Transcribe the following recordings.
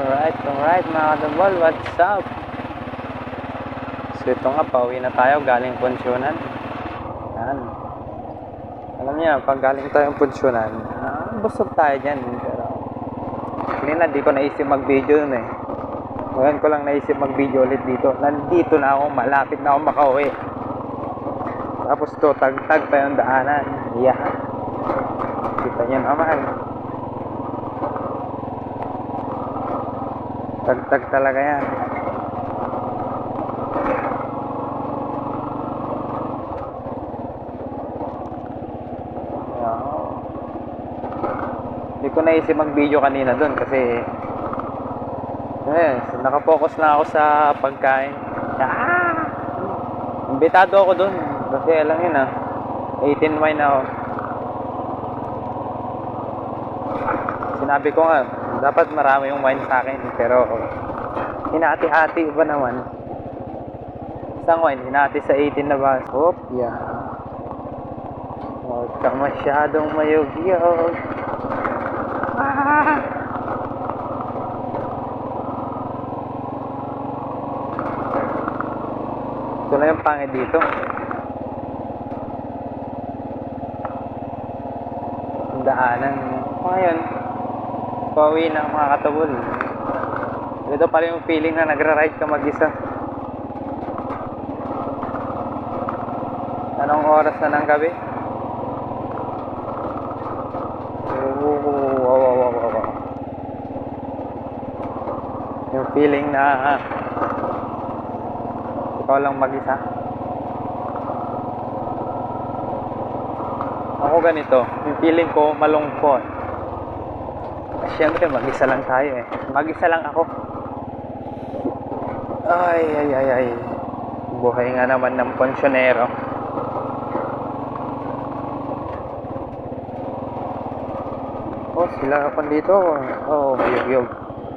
Alright mga kadabol, what's up? So ito nga, pauwi na tayo galing Punsyonan. Yan. Alam niya, pag galing tayong Punsyonan, busog tayo dyan. Pero kanina di ko naisip mag-video dun eh. Ngayon ko lang naisip mag-video ulit dito. Nandito na ako, malapit na ako makauwi. Tapos to, tag-tag pa yung daanan. Yeah. Kita niyo naman. Tag-tag talaga yan. Hindi ko naisip mag-video kanina doon kasi nakapokus lang ako sa pagkain. Imbitado ako doon kasi alam yun 18 wine ako. Sinabi ko nga dapat marami yung wine sa akin pero hinati-hati ba naman, isang wine hinati sa 18 na ba. Yeah. Huwag ka masyadong mayog-yog. Ito na yung pangit dito. Ang daanan. Ngayon, pauwi na mga katabol. Ito pala yung feeling na nagra-ride ka mag-isa. Anong oras na ng gabi? Yung feeling na ikaw lang mag-isa. Ako ganito, yung feeling ko malungkot. Siyempre mag-isa lang tayo eh. Mag-isa lang ako. Ay. Buhay nga naman ng pensyonero. Oh, sila pa dito. Oh, mayog-yog.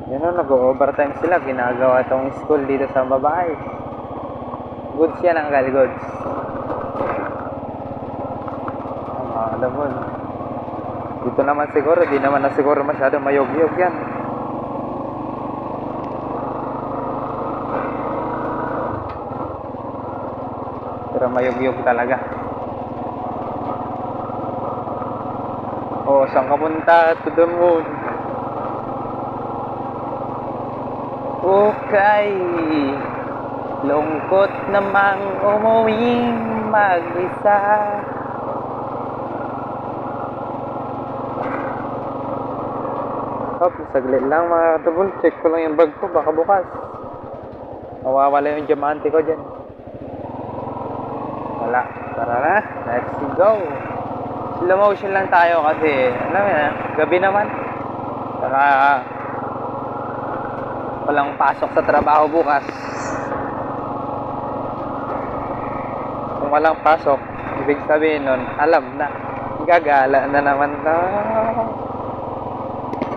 Yan o, nag-overtime sila. Ginagawa itong school dito sa babae. Goods yan ang gali goods. Mga kadabol. Dito naman siguro, di naman na siguro masyadong mayog-yog yan. Pero mayog-yog talaga. Oh, saan ka punta? To the moon. Okay. Lungkot namang umuwing mag-isa. Saglit lang mga katabol. Check ko lang yung bag ko. Baka bukas mawawala yung diamante ko dyan. Wala. Tara na. Let's go. Slow motion lang tayo kasi alam mo na, gabi naman. Saka walang pasok sa trabaho bukas. Kung walang pasok, ibig sabihin nun, alam na, gagala na naman na.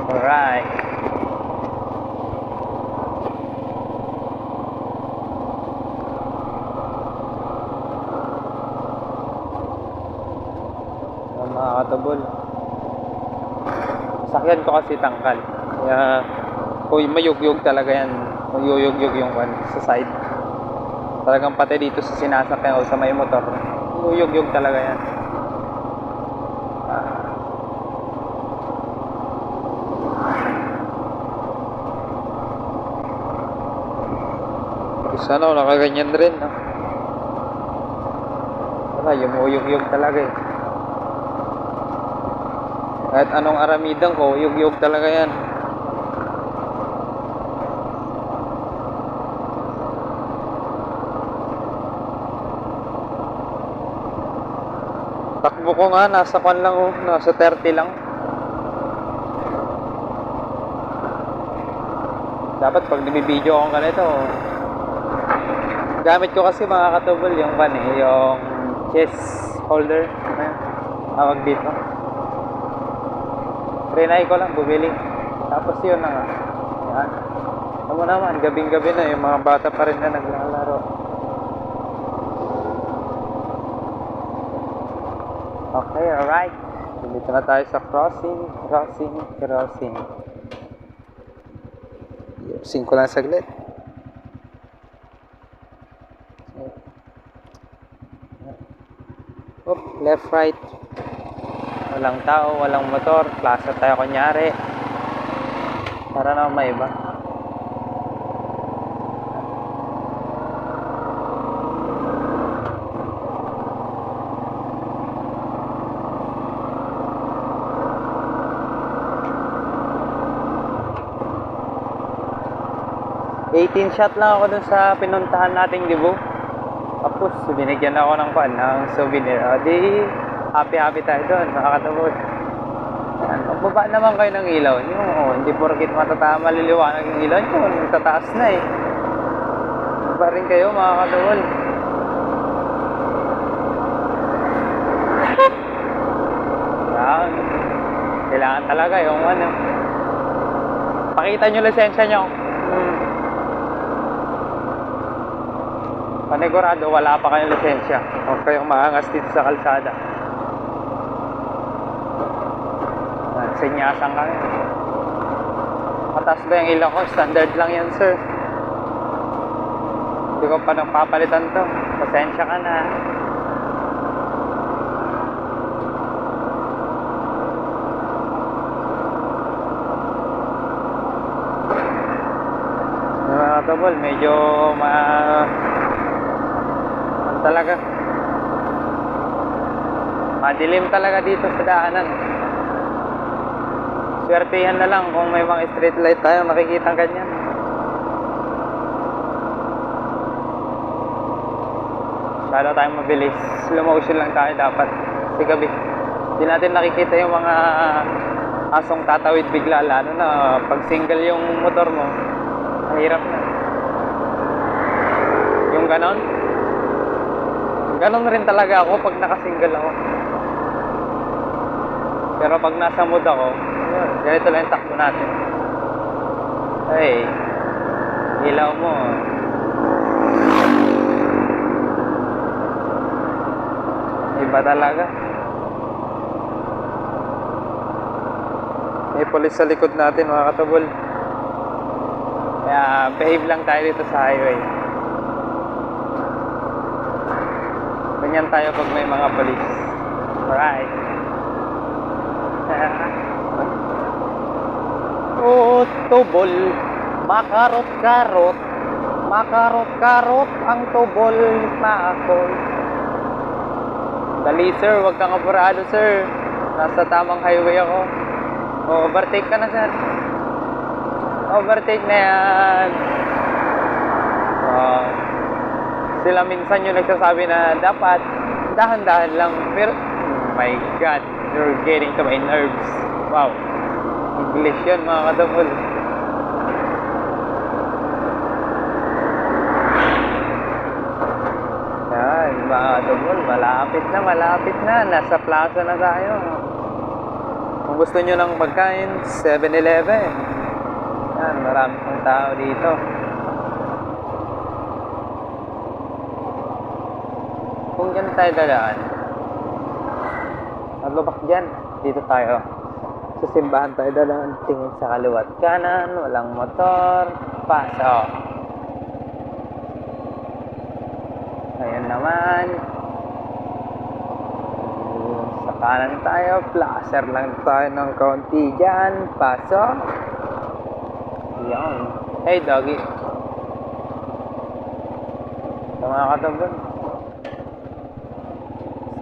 Alright. Mga katabol, sakyan ko kasi tangkal, kaya mayug-yug talaga yan. Mayuyug-yug yung one sa side. Talagang pati dito sa sinasakyan o sa may motor, mayuyug-yug talaga yan. Sana nakaganyan rin wala, yumuyug-yug talaga eh. Kahit anong aramidan ko, yug-yug talaga yan. Takbo ko nga, nasa kwan lang nasa 30 lang. Dapat pag nabibideo akong ganito, gamit ko kasi mga katubol yung kwan yung chest holder. Tawag dito. Trinay ko lang bumili. Tapos yun na nga. Yan. Alam mo naman, gabing-gabi na yung mga bata pa rin na naglalaro. Okay, alright. Dito na tayo sa crossing. 5 lang saglit. Oop, left, right. Walang tao, walang motor. Plaza tayo kunyari. Para naman may iba. $18 shot lang ako dun sa pinuntahan nating Cebu. Tapos binigyan ako ng souvenir. O di, happy tayo doon, nakakatabot. Magbaba naman kayo ng ilaw nyo. Hindi porkit maliliwanag yung ilaw nyo. Tataas na eh. Baba rin kayo mga kadawal. Yan. Kailangan talaga yung pakita nyo lisensya nyo. Panigurado, wala pa kayong lisensya. Huwag kayong maangas dito sa kalsada. Senyasan kami. Mataas ba yung ilaw ko? Standard lang yan, sir. Hindi ko pa nagpapalitan to. Pasensya ka na. Mga kabol, medyo talaga madilim talaga dito sa daanan. Swertihan na lang kung may mga street light tayo makikita ganyan. Masyado tayong mabilis, slow motion lang tayo dapat kasi gabi hindi natin nakikita yung mga asong tatawid bigla, lalo na pag single yung motor mo, mahirap na yung ganon rin talaga ako pag nakasingle ako. Pero pag nasa mood ako, ganito lang yung takbo natin. Ay, ilaw mo. Iba talaga. May police sa likod natin mga katabol. Kaya behave lang tayo dito sa highway. Ganyan tayo pag may mga police. Alright. Tubol, makarot-karot, makarot-karot ang tubol maakol. Dali sir, wag kang apurado sir. Nasa tamang highway ako. Overtake ka na sir. Overtake na yan. Sila minsan yung nagsasabi na dapat dahan-dahan lang. Pero, oh my God, you're getting to my nerves. Wow. English yun mga kadabol. Yan mga kadabol, malapit na. Nasa plaza na tayo. Kung gusto nyo ng magkain, 7-Eleven. Yan, marami pang tao dito. Kung dyan tayo dadaan, maglubak dyan, dito tayo. Sa simbahan tayo dadaan, tingin sa kaliwat kanan, walang motor, pasok. Ngayon naman, sa kanan tayo, placer lang tayo ng kaunti dyan, pasok. Yan. Hey doggy. Ito mga katabon.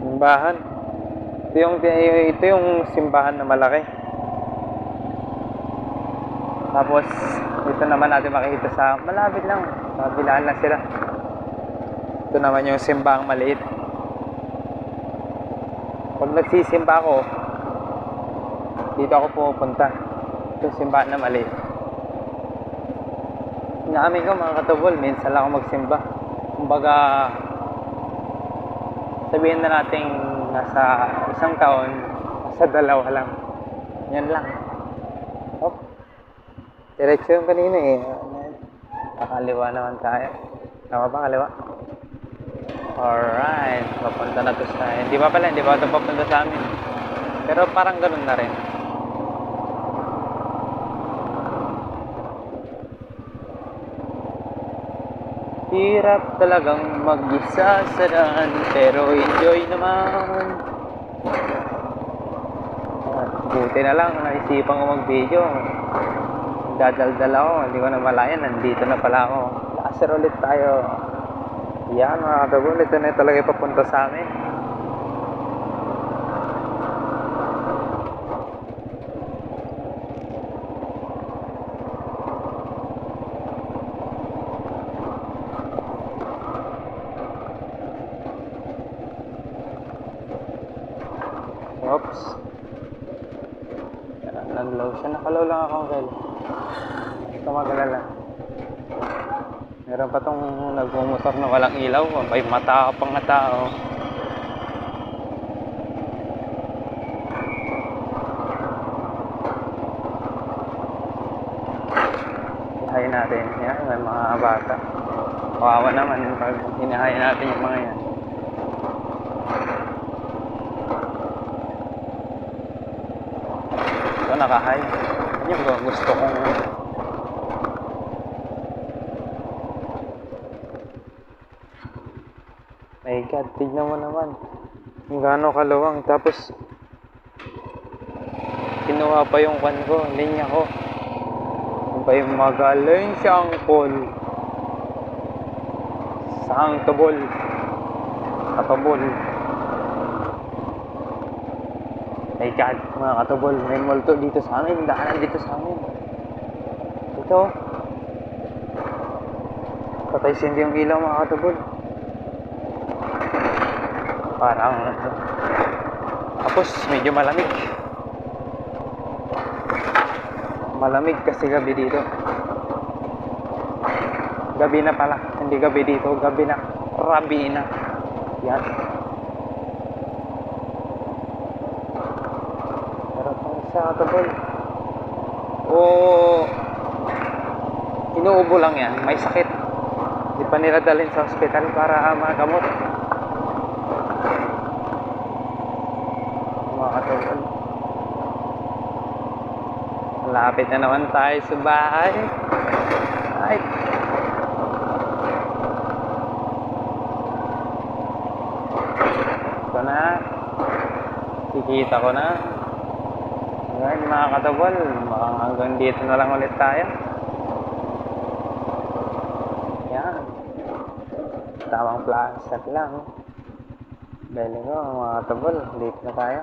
Simbahan. Ito yung simbahan na malaki. Tapos dito naman natin makikita sa malapit lang, kabilaan lang sila. Ito naman yung simbahang maliit. Pag nagsisimba ako, dito ako pumupunta. Ito yung simbahan na maliit. Inaamin ko mga katubol, minsan lang ako magsimba. Kumbaga, sabihin na natin nasa isang taon, nasa 2 lang. Yan lang. Hop. Diretso yung kanina eh. Kakaliwa naman tayo. Tama ba kaliwa? Alright. Papunta na to sa... Hindi pa ito papunta sa amin. Pero parang ganun na rin. Hirap talagang mag-isa sa daan, pero enjoy naman. Buti na lang, naisipan ko mag-video. Dadaldal ako, hindi ko na malayan, nandito na pala ako. Laser ulit tayo. Yan mga katagol, ito na talaga ipapunta sa amin. Oops. Nag-low siya. Nakalow lang ako, Kel. Ito magalala. Meron pa tong nagmumotor na walang ilaw. May mata pang nga tao. Hinahayin natin. Yan, may mga bata. Kawawa naman pag hinahayin natin yung mga yan. Ito, nakahay. Yan yung gusto kong... My God, tignan mo naman. Kung gaano kalawang. Tapos, kinuha pa yung kwan ko, linya ko. Yung pa yung magaling siyang call. Sang tubol. Katubol. My God, mga katubol. May multo dito sa amin. Daanan dito sa amin. Ito. Patay sindi yung ilaw, mga katubol. Parang tapos medyo malamig. Malamig kasi gabi dito. Gabi na pala. Hindi gabi dito. Gabi na. Rabi na. Yan. Pero itong isa katubol. Inuubo lang yan. May sakit. Hindi pa nila dalhin sa ospital para magamot. Mga katubol. Malapit na naman tayo sa bahay. Ay. Ito na. Kikita ko na. Ngayon mga katubol, hanggang dito na lang ulit tayo. Yan. Tamang plastic lang. Beli ko mga katubol, dito na tayo.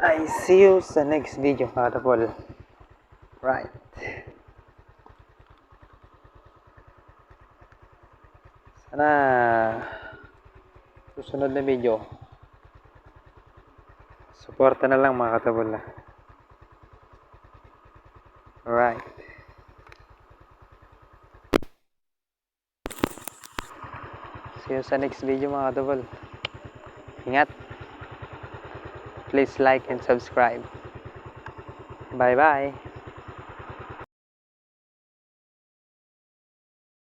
I see you sa next video mga katubol. Right. Sana susunod na video suporta na lang mga katubol. Alright. See you sa next video mga katubol. Ingat. Please like and subscribe. Bye bye.